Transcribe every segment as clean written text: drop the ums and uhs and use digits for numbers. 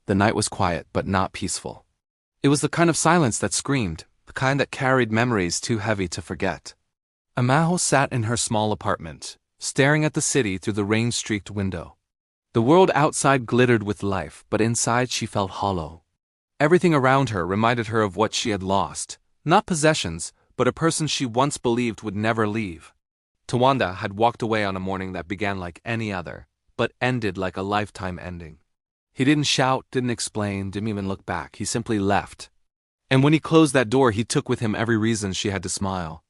The night was quiet but not peaceful. It was the kind of silence that screamed, the kind that carried memories too heavy to forget. Amaho sat in her small apartment, staring at the city through the rain-streaked window. The world outside glittered with life, but inside she felt hollow. Everything around her reminded her of what she had lost, not possessions, but a person she once believed would never leave. Tawanda had walked away on a morning that began like any other, but ended like a lifetime ending. He didn't shout, didn't explain, didn't even look back. He simply left. And when he closed that door, he took with him every reason she had to smile.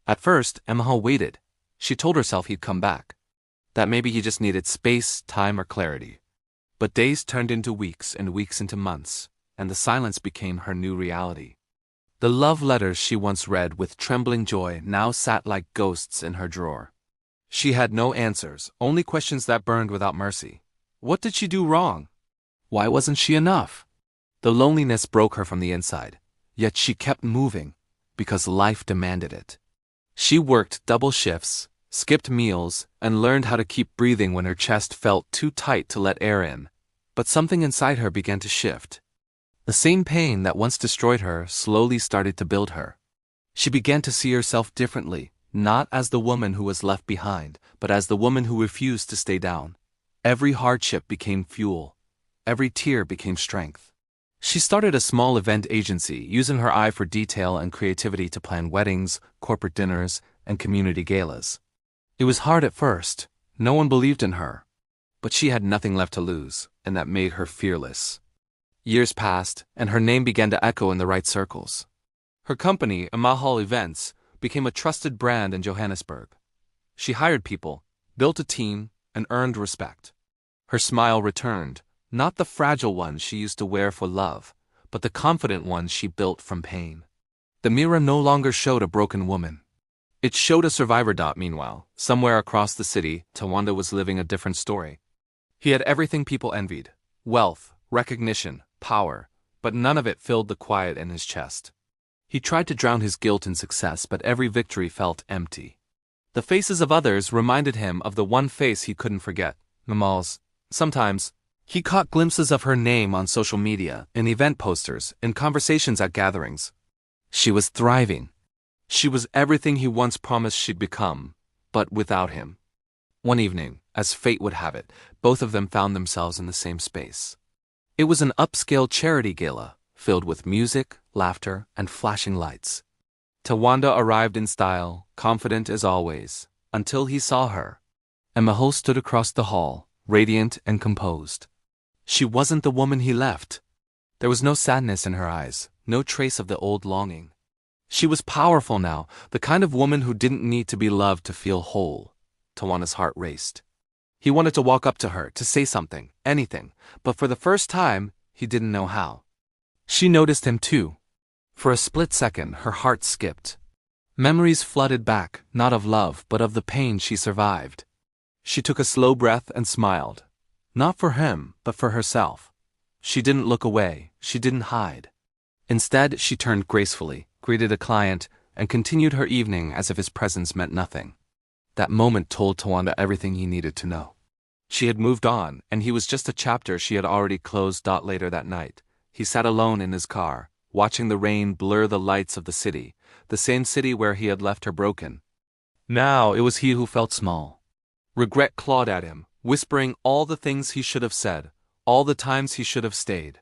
At first, Amaho waited. She told herself he'd come back. That maybe he just needed space, time, or clarity. But days turned into weeks and weeks into months, and the silence became her new reality. The love letters she once read with trembling joy now sat like ghosts in her drawer. She had no answers, only questions that burned without mercy. What did she do wrong? Why wasn't she enough? The loneliness broke her from the inside, yet she kept moving, because life demanded it. She worked double shifts, skipped meals, and learned how to keep breathing when her chest felt too tight to let air in. But something inside her began to shift. The same pain that once destroyed her slowly started to build her. She began to see herself differently, not as the woman who was left behind, but as the woman who refused to stay down. Every hardship became fuel. Every tear became strength. She started a small event agency, using her eye for detail and creativity to plan weddings, corporate dinners, and community galas. It was hard at first. No one believed in her. But she had nothing left to lose, and that made her fearless. Years passed, and her name began to echo in the right circles. Her company, Amahal Events, became a trusted brand in Johannesburg. She hired people, built a team, and earned respect. Her smile returned, not the fragile one she used to wear for love, but the confident one she built from pain. The mirror no longer showed a broken woman. It showed a survivor. Meanwhile, somewhere across the city, Tawanda was living a different story. He had everything people envied: wealth, recognition, power, but none of it filled the quiet in his chest. He tried to drown his guilt in success, but every victory felt empty. The faces of others reminded him of the one face he couldn't forget, Mamal's. Sometimes, he caught glimpses of her name on social media, in event posters, in conversations at gatherings. She was thriving. She was everything he once promised she'd become, but without him. One evening, as fate would have it, both of them found themselves in the same space. It was an upscale charity gala, filled with music, laughter, and flashing lights. Tawanda arrived in style, confident as always, until he saw her. Mahal stood across the hall, radiant and composed. She wasn't the woman he left. There was no sadness in her eyes, no trace of the old longing. She was powerful now, the kind of woman who didn't need to be loved to feel whole. Tawanda's heart raced. He wanted to walk up to her, to say something, anything, but for the first time, he didn't know how. She noticed him too. For a split second, her heart skipped. Memories flooded back, not of love, but of the pain she survived. She took a slow breath and smiled. Not for him, but for herself. She didn't look away, she didn't hide. Instead, she turned gracefully, greeted a client, and continued her evening as if his presence meant nothing. That moment told Tawanda everything he needed to know. She had moved on, and he was just a chapter she had already closed. Later that night, he sat alone in his car, watching the rain blur the lights of the same city where he had left her broken. Now it was he who felt small. Regret clawed at him, whispering all the things he should have said, all the times he should have stayed.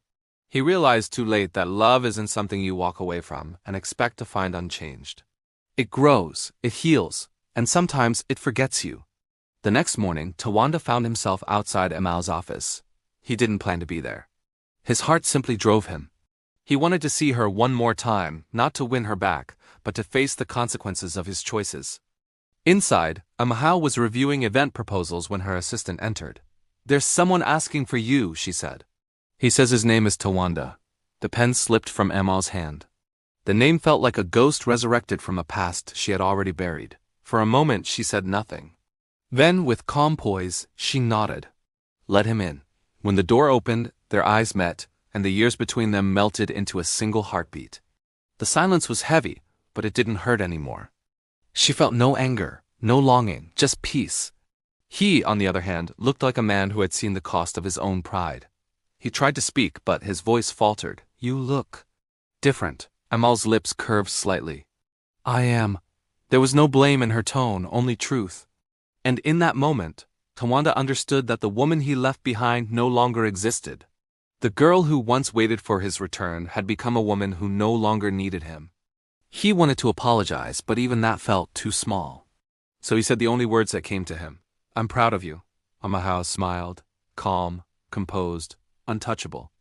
He realized too late that love isn't something you walk away from and expect to find unchanged. It grows, it heals, and sometimes it forgets you. The next morning, Tawanda found himself outside Amal's office. He didn't plan to be there. His heart simply drove him. He wanted to see her one more time, not to win her back, but to face the consequences of his choices. Inside, Amal was reviewing event proposals when her assistant entered. "There's someone asking for you," she said. "He says his name is Tawanda." The pen slipped from Amal's hand. The name felt like a ghost resurrected from a past she had already buried. For a moment, she said nothing. Then, with calm poise, she nodded. Let him in. When the door opened, their eyes met, and the years between them melted into a single heartbeat. The silence was heavy, but it didn't hurt anymore. She felt no anger, no longing, just peace. He, on the other hand, looked like a man who had seen the cost of his own pride. He tried to speak, but his voice faltered. You look different. Amal's lips curved slightly. I am. There was no blame in her tone, only truth. And in that moment, Tawanda understood that the woman he left behind no longer existed. The girl who once waited for his return had become a woman who no longer needed him. He wanted to apologize, but even that felt too small. So he said the only words that came to him. I'm proud of you. Amahao smiled, calm, composed, untouchable.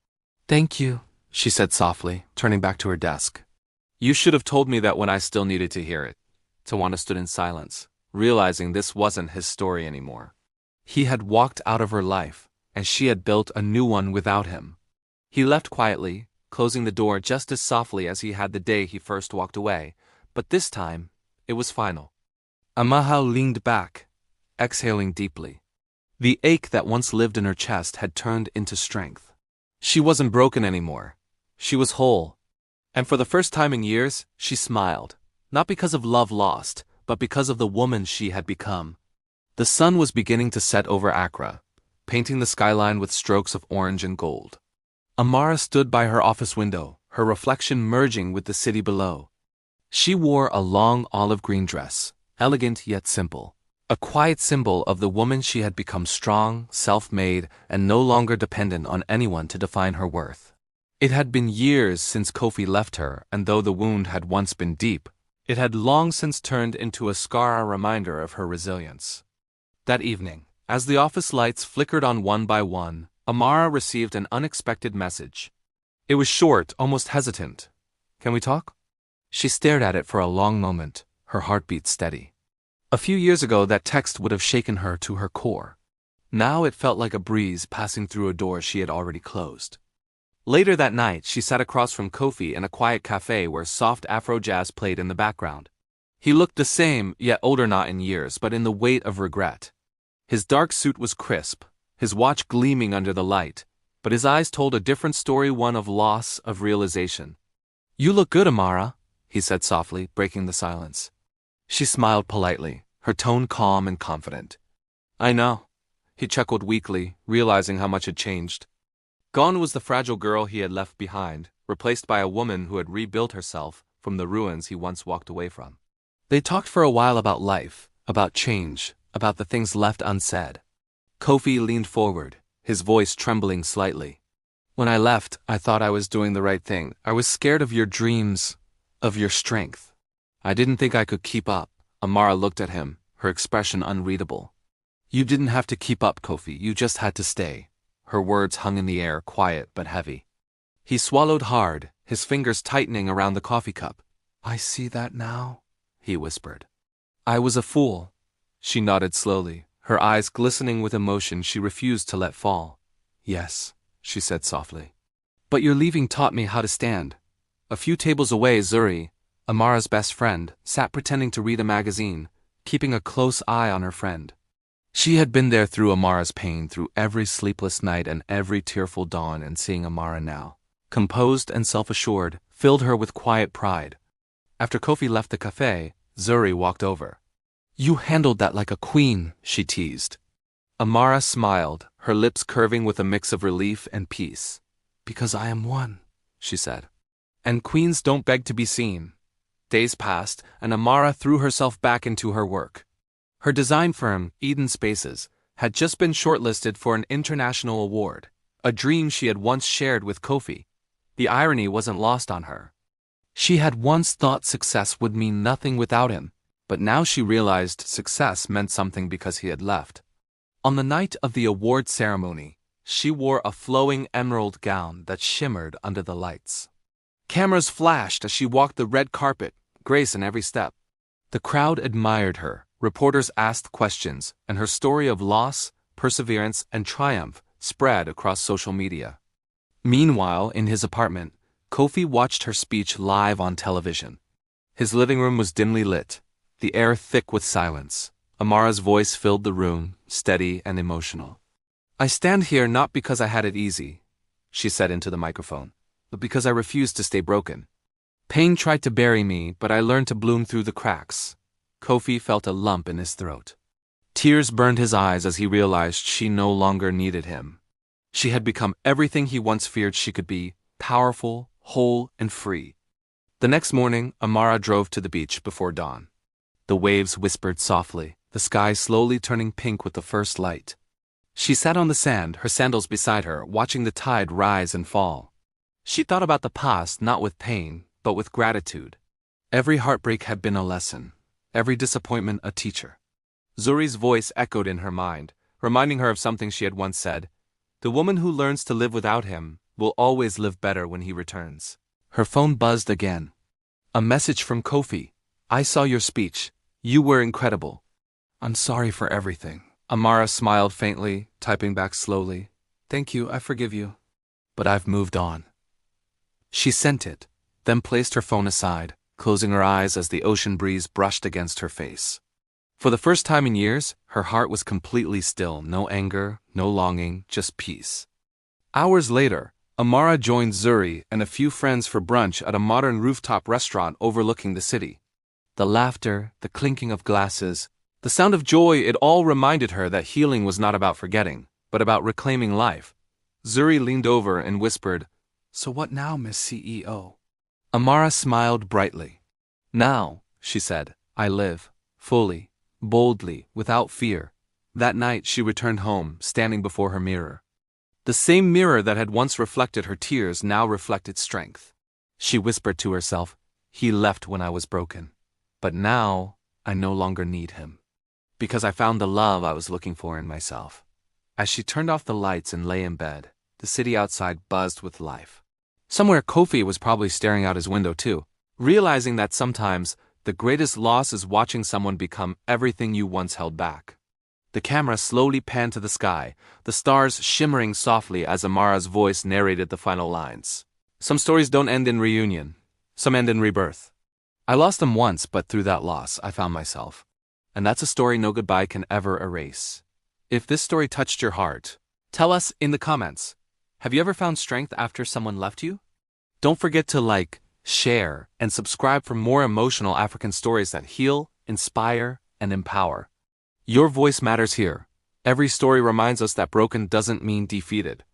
Thank you, she said softly, turning back to her desk. You should have told me that when I still needed to hear it. Tawanda stood in silence, realizing this wasn't his story anymore. He had walked out of her life, and she had built a new one without him. He left quietly, closing the door just as softly as he had the day he first walked away, but this time, it was final. Amahao leaned back, exhaling deeply. The ache that once lived in her chest had turned into strength. She wasn't broken anymore. She was whole. And for the first time in years, she smiled, not because of love lost, but because of the woman she had become. The sun was beginning to set over Accra, painting the skyline with strokes of orange and gold. Amara stood by her office window, her reflection merging with the city below. She wore a long olive-green dress, elegant yet simple, a quiet symbol of the woman she had become, strong, self-made, and no longer dependent on anyone to define her worth. It had been years since Kofi left her, and though the wound had once been deep, it had long since turned into a scar, a reminder of her resilience. That evening, as the office lights flickered on one by one, Amara received an unexpected message. It was short, almost hesitant. Can we talk? She stared at it for a long moment, her heartbeat steady. A few years ago, that text would have shaken her to her core. Now it felt like a breeze passing through a door she had already closed. Later that night, she sat across from Kofi in a quiet cafe where soft Afro jazz played in the background. He looked the same, yet older, not in years, but in the weight of regret. His dark suit was crisp, his watch gleaming under the light, but his eyes told a different story, one of loss, of realization. You look good, Amara, he said softly, breaking the silence. She smiled politely, her tone calm and confident. I know. He chuckled weakly, realizing how much had changed. Gone was the fragile girl he had left behind, replaced by a woman who had rebuilt herself from the ruins he once walked away from. They talked for a while about life, about change, about the things left unsaid. Kofi leaned forward, his voice trembling slightly. When I left, I thought I was doing the right thing. I was scared of your dreams, of your strength. I didn't think I could keep up. Amara looked at him, her expression unreadable. You didn't have to keep up, Kofi. You just had to stay. Her words hung in the air, quiet but heavy. He swallowed hard, his fingers tightening around the coffee cup. I see that now, he whispered. I was a fool. She nodded slowly, her eyes glistening with emotion she refused to let fall. Yes, she said softly. But your leaving taught me how to stand. A few tables away, Zuri, Amara's best friend, sat pretending to read a magazine, keeping a close eye on her friend. She had been there through Amara's pain, through every sleepless night and every tearful dawn, and seeing Amara now, composed and self-assured, filled her with quiet pride. After Kofi left the cafe, Zuri walked over. You handled that like a queen, she teased. Amara smiled, her lips curving with a mix of relief and peace. Because I am one, she said. And queens don't beg to be seen. Days passed, and Amara threw herself back into her work. Her design firm, Eden Spaces, had just been shortlisted for an international award, a dream she had once shared with Kofi. The irony wasn't lost on her. She had once thought success would mean nothing without him, but now she realized success meant something because he had left. On the night of the award ceremony, she wore a flowing emerald gown that shimmered under the lights. Cameras flashed as she walked the red carpet, grace in every step. The crowd admired her. Reporters asked questions, and her story of loss, perseverance, and triumph spread across social media. Meanwhile, in his apartment, Kofi watched her speech live on television. His living room was dimly lit, the air thick with silence. Amara's voice filled the room, steady and emotional. I stand here not because I had it easy, she said into the microphone, but because I refused to stay broken. Pain tried to bury me, but I learned to bloom through the cracks. Kofi felt a lump in his throat. Tears burned his eyes as he realized she no longer needed him. She had become everything he once feared she could be: powerful, whole, and free. The next morning, Amara drove to the beach before dawn. The waves whispered softly, the sky slowly turning pink with the first light. She sat on the sand, her sandals beside her, watching the tide rise and fall. She thought about the past not with pain, but with gratitude. Every heartbreak had been a lesson, every disappointment a teacher. Zuri's voice echoed in her mind, reminding her of something she had once said: "The woman who learns to live without him will always live better when he returns." Her phone buzzed again. A message from Kofi. "I saw your speech. You were incredible. I'm sorry for everything." Amara smiled faintly, typing back slowly. "Thank you, I forgive you. But I've moved on." She sent it, then placed her phone aside, closing her eyes as the ocean breeze brushed against her face. For the first time in years, her heart was completely still, no anger, no longing, just peace. Hours later, Amara joined Zuri and a few friends for brunch at a modern rooftop restaurant overlooking the city. The laughter, the clinking of glasses, the sound of joy, it all reminded her that healing was not about forgetting, but about reclaiming life. Zuri leaned over and whispered, "So what now, Miss CEO?" Amara smiled brightly. "Now," she said, "I live, fully, boldly, without fear." That night she returned home, standing before her mirror. The same mirror that had once reflected her tears now reflected strength. She whispered to herself, "He left when I was broken. But now, I no longer need him. Because I found the love I was looking for in myself." As she turned off the lights and lay in bed, the city outside buzzed with life. Somewhere Kofi was probably staring out his window too, realizing that sometimes the greatest loss is watching someone become everything you once held back. The camera slowly panned to the sky, the stars shimmering softly as Amara's voice narrated the final lines. "Some stories don't end in reunion. Some end in rebirth. I lost them once, but through that loss, I found myself. And that's a story no goodbye can ever erase." If this story touched your heart, tell us in the comments. Have you ever found strength after someone left you? Don't forget to like, share, and subscribe for more emotional African stories that heal, inspire, and empower. Your voice matters here. Every story reminds us that broken doesn't mean defeated.